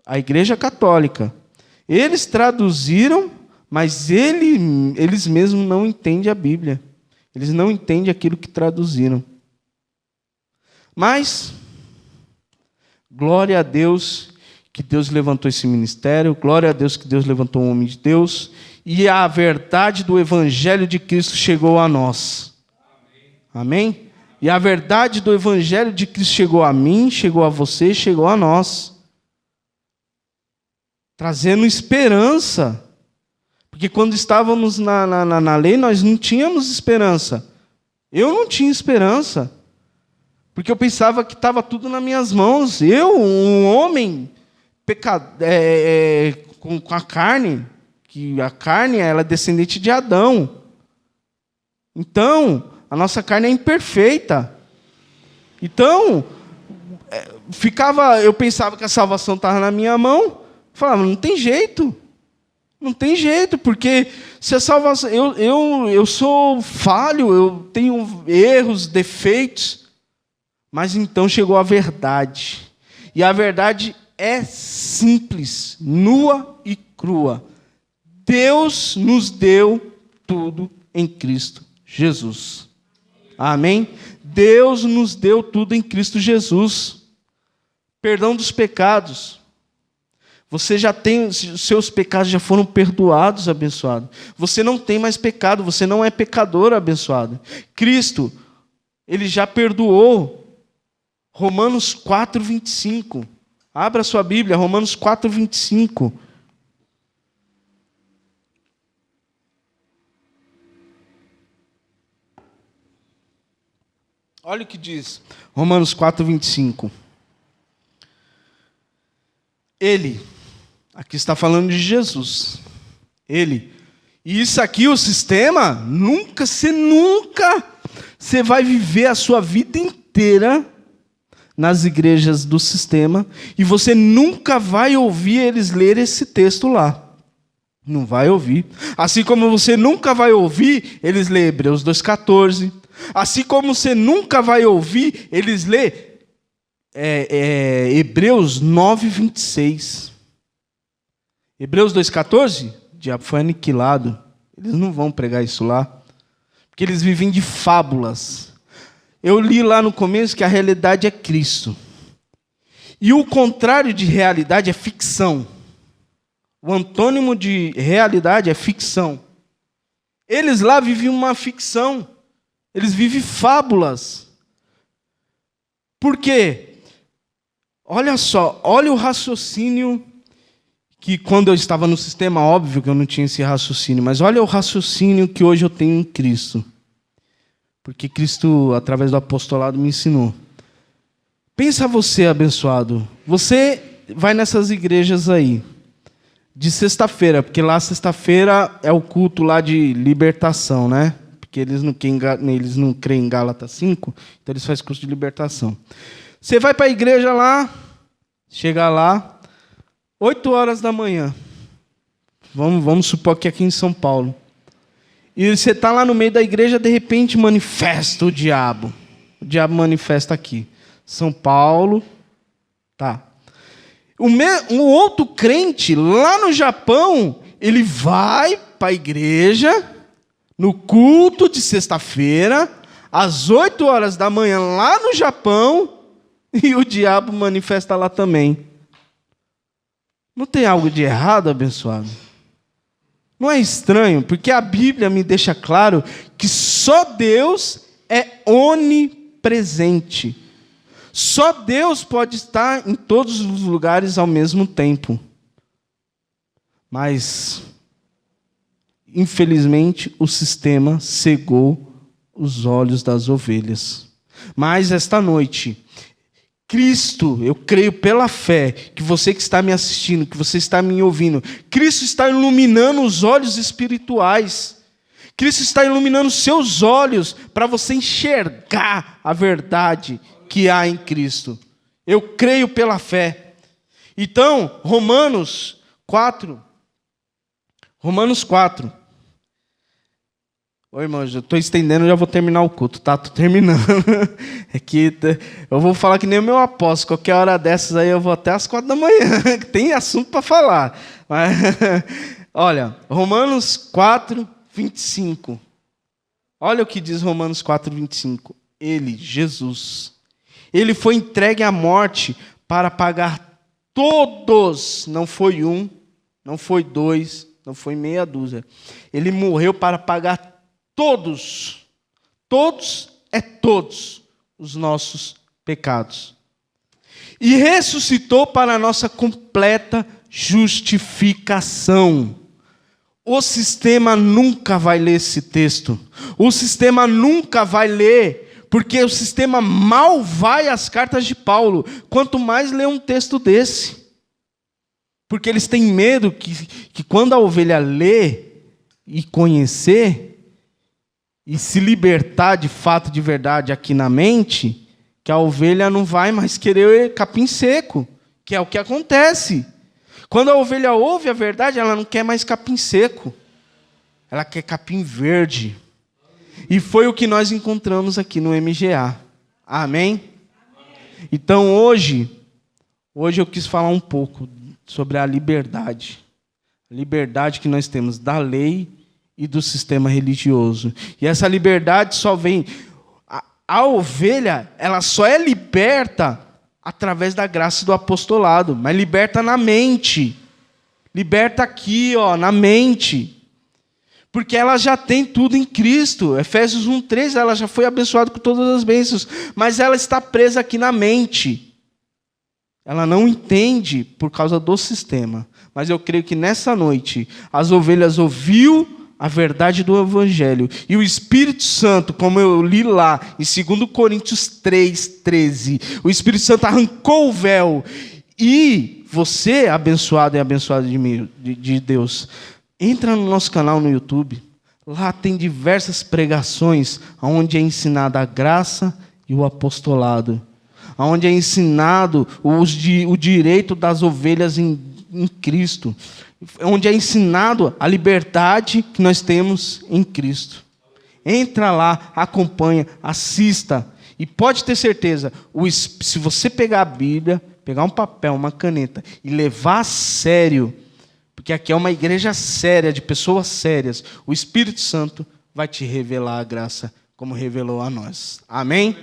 a Igreja Católica. Eles traduziram, mas eles mesmos não entendem a Bíblia. Eles não entendem aquilo que traduziram. Mas, glória a Deus que Deus levantou esse ministério, glória a Deus que Deus levantou um homem de Deus, e a verdade do Evangelho de Cristo chegou a nós. Amém? E a verdade do Evangelho de Cristo chegou a mim, chegou a você, chegou a nós. Trazendo esperança. Porque quando estávamos na lei, nós não tínhamos esperança. Eu não tinha esperança. Porque eu pensava que estava tudo nas minhas mãos. Eu, um homem com a carne, que a carne ela é descendente de Adão. Então, a nossa carne é imperfeita. Então, eu pensava que a salvação estava na minha mão. Falava, não tem jeito. Não tem jeito, porque se a salvação... Eu sou falho, eu tenho erros, defeitos. Mas então chegou a verdade. E a verdade é simples, nua e crua. Deus nos deu tudo em Cristo Jesus. Amém? Deus nos deu tudo em Cristo Jesus. Perdão dos pecados. Você já tem, os seus pecados já foram perdoados, abençoado. Você não tem mais pecado, você não é pecador, abençoado. Cristo, Ele já perdoou. Romanos 4, 25. Abra sua Bíblia, Romanos 4, 25. Olha o que diz Romanos 4, 25. Ele, aqui está falando de Jesus. Ele. E isso aqui, o sistema, você vai viver a sua vida inteira nas igrejas do sistema, e você nunca vai ouvir eles ler esse texto lá. Não vai ouvir. Assim como você nunca vai ouvir eles ler Hebreus 2,14. Assim como você nunca vai ouvir eles ler Hebreus 9, 26. Hebreus 2,14, o diabo foi aniquilado. Eles não vão pregar isso lá. Porque eles vivem de fábulas. Eu li lá no começo que a realidade é Cristo. E o contrário de realidade é ficção. O antônimo de realidade é ficção. Eles lá vivem uma ficção. Eles vivem fábulas. Por quê? Olha só, olha o raciocínio que quando eu estava no sistema, óbvio que eu não tinha esse raciocínio, mas olha o raciocínio que hoje eu tenho em Cristo. Porque Cristo, através do apostolado, me ensinou. Pensa você, abençoado. Você vai nessas igrejas aí, de sexta-feira, porque lá sexta-feira é o culto lá de libertação, né? Porque eles não creem em Gálatas 5, então eles fazem curso de libertação. Você vai para a igreja lá, chega lá, 8 horas da manhã. Vamos supor que aqui em São Paulo. E você está lá no meio da igreja, de repente manifesta o diabo. O diabo manifesta aqui. São Paulo. Tá. Um outro crente, lá no Japão, ele vai para a igreja, no culto de sexta-feira, às 8 horas da manhã, lá no Japão, E o diabo manifesta lá também. Não tem algo de errado, abençoado? Não é estranho, porque a Bíblia me deixa claro que só Deus é onipresente. Só Deus pode estar em todos os lugares ao mesmo tempo. Mas, infelizmente, o sistema cegou os olhos das ovelhas. Mas esta noite, Cristo, eu creio pela fé, que você que está me assistindo, que você está me ouvindo, Cristo está iluminando os olhos espirituais. Cristo está iluminando seus olhos para você enxergar a verdade que há em Cristo. Eu creio pela fé. Então, Romanos 4. Oi, irmão, eu estou estendendo, já vou terminar o culto, tá? Estou terminando. É que eu vou falar que nem o meu apóstolo, qualquer hora dessas aí eu vou até às 4 da manhã, que tem assunto para falar. Mas, olha, Romanos 4, 25. Olha o que diz Romanos 4, 25. Ele, Jesus, ele foi entregue à morte para pagar todos, não foi um, não foi dois, não foi meia dúzia. Ele morreu para pagar todos os nossos pecados. E ressuscitou para a nossa completa justificação. O sistema nunca vai ler esse texto. O sistema nunca vai ler, porque o sistema mal vai às cartas de Paulo, quanto mais ler um texto desse. Porque eles têm medo que quando a ovelha lê e conhecer, e se libertar de fato de verdade aqui na mente, que a ovelha não vai mais querer capim seco, que é o que acontece. Quando a ovelha ouve a verdade, ela não quer mais capim seco, ela quer capim verde. E foi o que nós encontramos aqui no MGA. Amém? Então hoje eu quis falar um pouco sobre a liberdade. A liberdade que nós temos da lei e do sistema religioso. E essa liberdade só vem... A ovelha, ela só é liberta através da graça do apostolado, mas liberta na mente. Liberta aqui, ó, na mente. Porque ela já tem tudo em Cristo. Efésios 1:3, ela já foi abençoada com todas as bênçãos, mas ela está presa aqui na mente. Ela não entende por causa do sistema. Mas eu creio que nessa noite as ovelhas ouviu a verdade do Evangelho. E o Espírito Santo, como eu li lá em 2 Coríntios 3:13, o Espírito Santo arrancou o véu. E você, abençoado e abençoado de Deus, entra no nosso canal no YouTube. Lá tem diversas pregações onde é ensinada a graça e o apostolado. Onde é ensinado o direito das ovelhas em Cristo. Onde é ensinado a liberdade que nós temos em Cristo. Entra lá, acompanha, assista. E pode ter certeza, se você pegar a Bíblia, pegar um papel, uma caneta e levar a sério, porque aqui é uma igreja séria, de pessoas sérias, o Espírito Santo vai te revelar a graça como revelou a nós. Amém?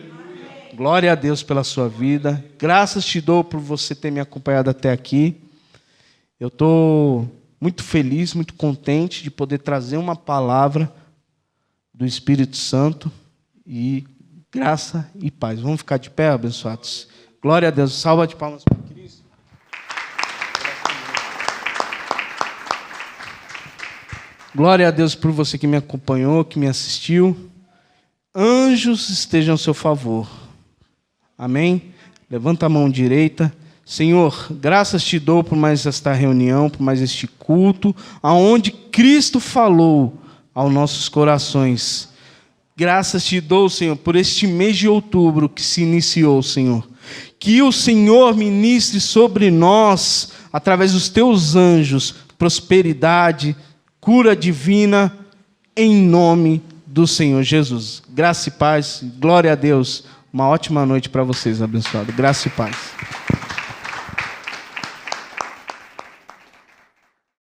Glória a Deus pela sua vida. Graças te dou por você ter me acompanhado até aqui. Eu estou muito feliz, muito contente de poder trazer uma palavra do Espírito Santo e graça e paz. Vamos ficar de pé, abençoados? Glória a Deus. Salva de palmas para Cristo. Glória a Deus por você que me acompanhou, que me assistiu. Anjos estejam ao seu favor. Amém? Levanta a mão direita. Senhor, graças te dou por mais esta reunião, por mais este culto, aonde Cristo falou aos nossos corações. Graças te dou, Senhor, por este mês de outubro que se iniciou, Senhor. Que o Senhor ministre sobre nós, através dos teus anjos, prosperidade, cura divina, em nome do Senhor Jesus. Graça e paz, glória a Deus. Uma ótima noite para vocês, abençoado. Graça e paz.